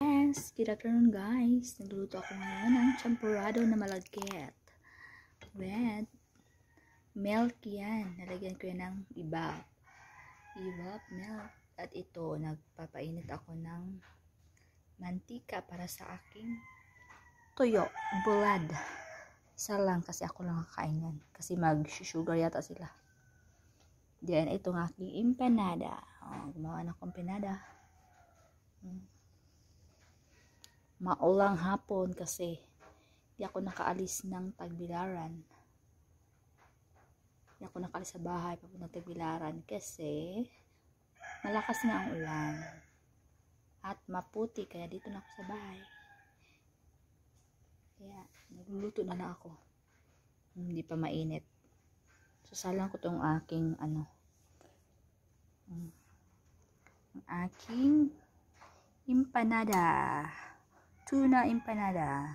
Yes, good afternoon guys. Nagluluto ako ngayon ng champurrado na malagkit. With milk yan. Nalagyan ko yan ng ibap. Ibap, milk. At ito, nagpapainit ako ng mantika para sa aking tuyo, bulad. Isa lang kasi ako lang kakain yan. Kasi mag-sugar yata sila. Diyan, itong aking empanada. Gumawa na akong empanada. Maulang hapon kasi di ako nakaalis ng Tagbilaran. Di ako nakaalis sa bahay papunta ng Tagbilaran kasi malakas nga ang ulan at maputi kaya dito na ako sa bahay. Kaya nagluluto na lang ako. Hindi pa mainit. Sasalang ko tong aking ang aking empanada. Tuna empanada.